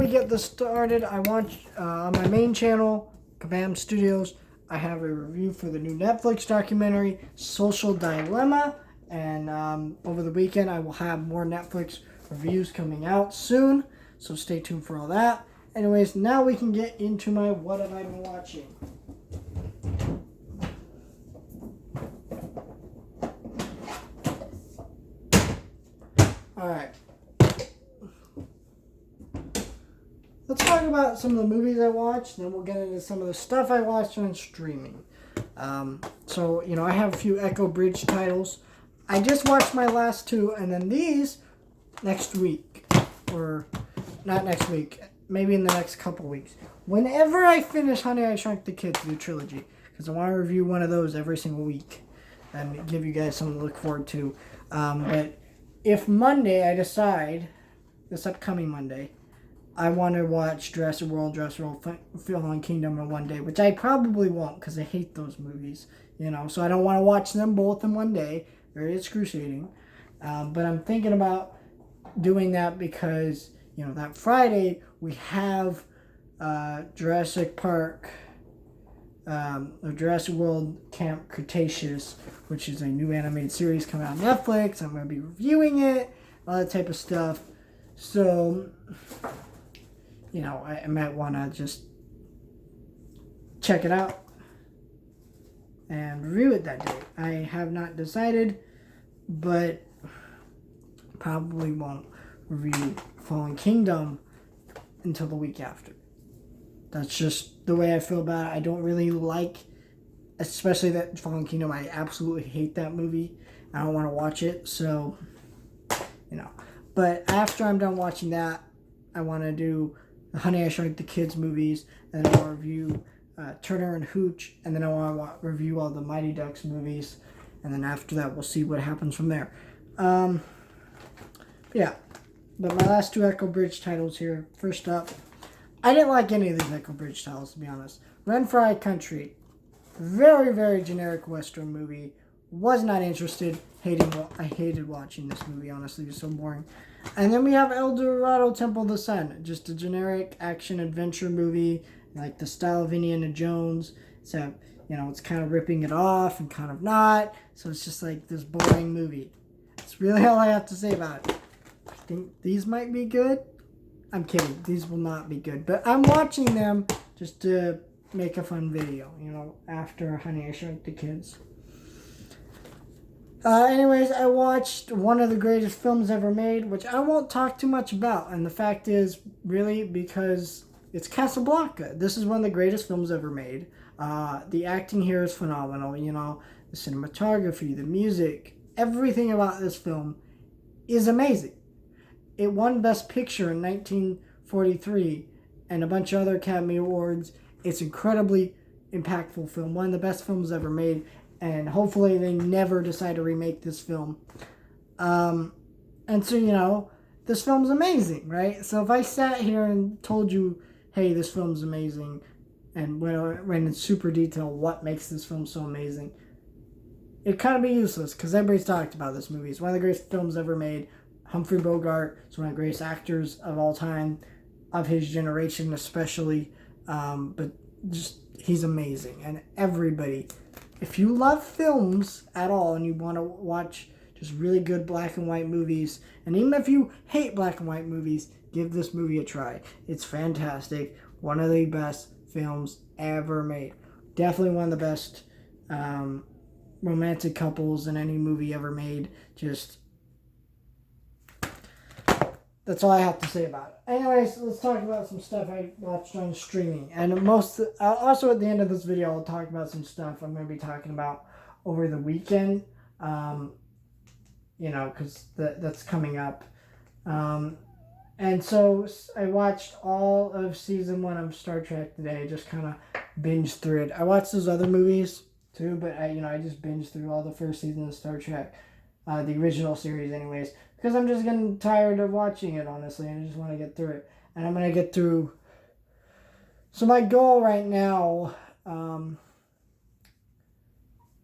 we get this started, I want on my main channel, Kabam Studios, I have a review for the new Netflix documentary, Social Dilemma. And over the weekend, I will have more Netflix reviews coming out soon. So stay tuned for all that. Anyways, now we can get into my what have I been watching. Alright. Let's talk about some of the movies I watched, then we'll get into some of the stuff I watched on streaming. So, I have a few Echo Bridge titles. I just watched my last two, and then these next week. Or, not next week, maybe in the next couple weeks. Whenever I finish Honey, I Shrunk the Kids, the trilogy. Because I want to review one of those every single week. And give you guys something to look forward to. But if Monday I decide, this upcoming Monday, I want to watch Jurassic World, Fallen Kingdom in one day, which I probably won't because I hate those movies, so I don't want to watch them both in one day. Very excruciating. But I'm thinking about doing that because, that Friday we have Jurassic Park, or Jurassic World Camp Cretaceous, which is a new animated series coming out on Netflix. I'm going to be reviewing it, all that type of stuff. So, I might want to just check it out and review it that day. I have not decided, but probably won't review Fallen Kingdom until the week after. That's just the way I feel about it. I don't really like, especially that Fallen Kingdom. I absolutely hate that movie. I don't want to watch it, so, But after I'm done watching that, I want to do the Honey, I Shrunk the Kids movies, and then I'll review Turner and Hooch, and then I want to review all the Mighty Ducks movies, and then after that, we'll see what happens from there. Yeah, but my last two Echo Bridge titles here. First up, I didn't like any of these Echo Bridge titles, to be honest. Run for High Country, very, very generic Western movie. Was not interested. I hated watching this movie, honestly. It was so boring. And then we have El Dorado Temple of the Sun. Just a generic action-adventure movie, like the style of Indiana Jones. So, it's kind of ripping it off and kind of not. So it's just like this boring movie. That's really all I have to say about it. I think these might be good. I'm kidding. These will not be good. But I'm watching them just to make a fun video, after Honey, I Shrunk the Kids. Anyways, I watched one of the greatest films ever made, which I won't talk too much about. And the fact is, really, because it's Casablanca. This is one of the greatest films ever made. The acting here is phenomenal. The cinematography, the music, everything about this film is amazing. It won Best Picture in 1943 and a bunch of other Academy Awards. It's incredibly impactful film. One of the best films ever made. And hopefully they never decide to remake this film. And so, this film's amazing, right? So if I sat here and told you, hey, this film's amazing, and went in super detail what makes this film so amazing, it'd kind of be useless because everybody's talked about this movie. It's one of the greatest films ever made. Humphrey Bogart is one of the greatest actors of all time, of his generation especially. But just, he's amazing. And everybody... If you love films at all and you want to watch just really good black and white movies, and even if you hate black and white movies, give this movie a try. It's fantastic. One of the best films ever made. Definitely one of the best romantic couples in any movie ever made. Just, that's all I have to say about it. Anyways, let's talk about some stuff I watched on streaming. And also at the end of this video, I'll talk about some stuff I'm going to be talking about over the weekend. Because that's coming up. And so I watched all of season 1 of Star Trek today. Just kind of binged through it. I watched those other movies too, but I just binged through all the first season of Star Trek. The original series anyways. Because I'm just getting tired of watching it, honestly. And I just want to get through it. And I'm going to get through... So my goal right now... I'm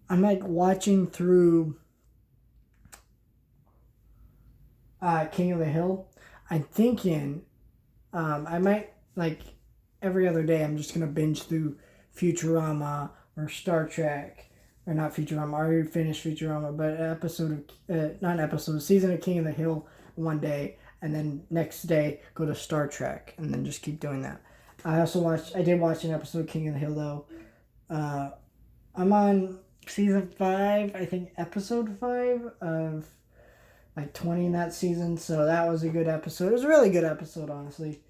like watching through... King of the Hill. I'm thinking I might, like, every other day, I'm just going to binge through Futurama or Star Trek. Or not Futurama, I already finished Futurama, but an episode of, not an episode, a season of King of the Hill one day, and then next day go to Star Trek, and then just keep doing that. I did watch an episode of King of the Hill, though. I'm on season 5, I think episode 5 of like 20 in that season, so that was a good episode. It was a really good episode, honestly.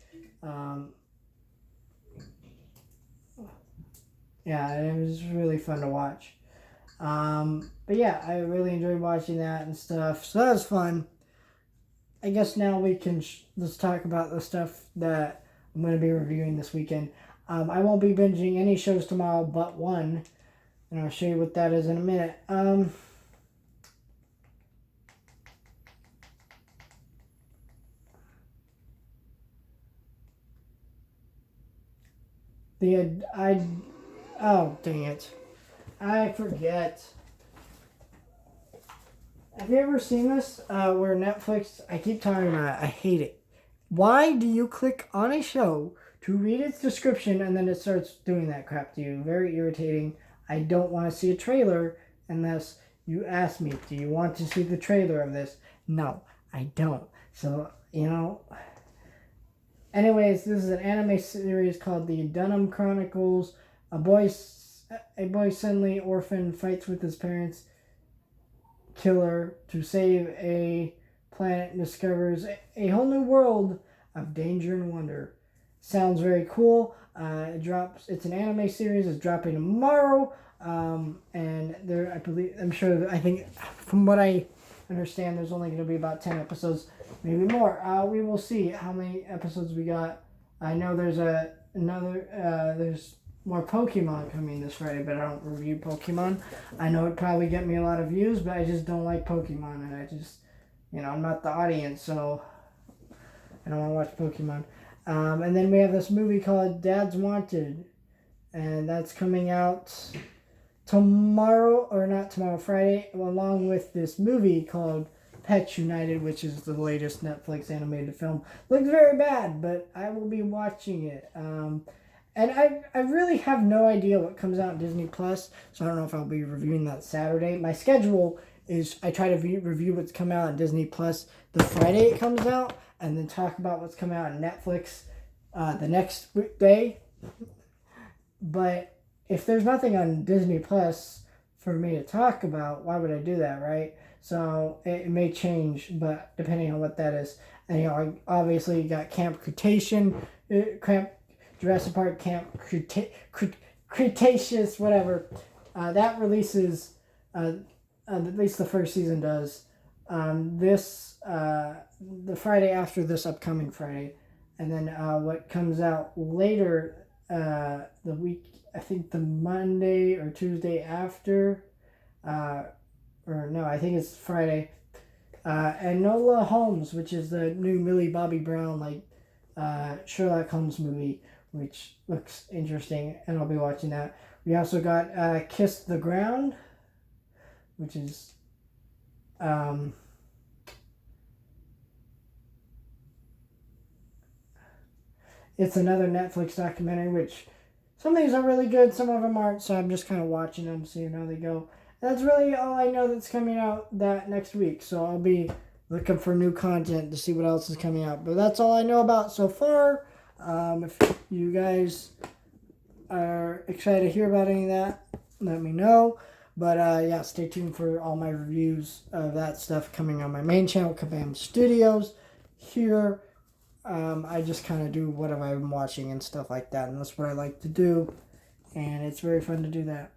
Yeah, it was really fun to watch. But yeah, I really enjoyed watching that and stuff, so that was fun. I guess now we can let's talk about the stuff that I'm going to be reviewing this weekend. I won't be binging any shows tomorrow but one, and I'll show you what that is in a minute. Oh, dang it. I forget. Have you ever seen this? Where Netflix, I keep talking about it, I hate it. Why do you click on a show to read its description and then it starts doing that crap to you? Very irritating. I don't want to see a trailer unless you ask me, do you want to see the trailer of this? No, I don't. So, anyways, this is an anime series called The Dunham Chronicles. A boy suddenly orphan fights with his parents killer to save a planet and discovers a whole new world of danger and wonder. Sounds very cool. It's an anime series. It's dropping tomorrow. And there, I think, from what I understand, there's only going to be about 10 episodes, maybe more. We will see how many episodes we got. I know there's there's more Pokemon coming this Friday, but I don't review Pokemon. I know it'd probably get me a lot of views, but I just don't like Pokemon, and I just, I'm not the audience, so I don't want to watch Pokemon. And then we have this movie called Dad's Wanted, and that's coming out tomorrow, or not tomorrow, Friday, along with this movie called Pets United, which is the latest Netflix animated film. Looks very bad, but I will be watching it. And I really have no idea what comes out on Disney Plus, so I don't know if I'll be reviewing that Saturday. My schedule is I try to review what's come out on Disney Plus the Friday it comes out, and then talk about what's coming out on Netflix the next day. But if there's nothing on Disney Plus for me to talk about, why would I do that, right? So it may change, but depending on what that is. And obviously you got Camp Jurassic Park Camp Cretaceous, whatever. That releases, at least the first season does, the Friday after this upcoming Friday. And then what comes out later the week, I think the Monday or Tuesday after, or no, I think it's Friday. Enola Holmes, which is the new Millie Bobby Brown, Sherlock Holmes movie, which looks interesting, and I'll be watching that. We also got Kiss the Ground, which is it's another Netflix documentary, which some of these are really good, some of them aren't, so I'm just kind of watching them, seeing how they go. That's really all I know that's coming out that next week, so I'll be looking for new content to see what else is coming out. But that's all I know about so far. If you guys are excited to hear about any of that, let me know. But yeah, stay tuned for all my reviews of that stuff coming on my main channel, Kabam Studios. Here, I just kind of do whatever I'm watching and stuff like that, and that's what I like to do, and it's very fun to do that.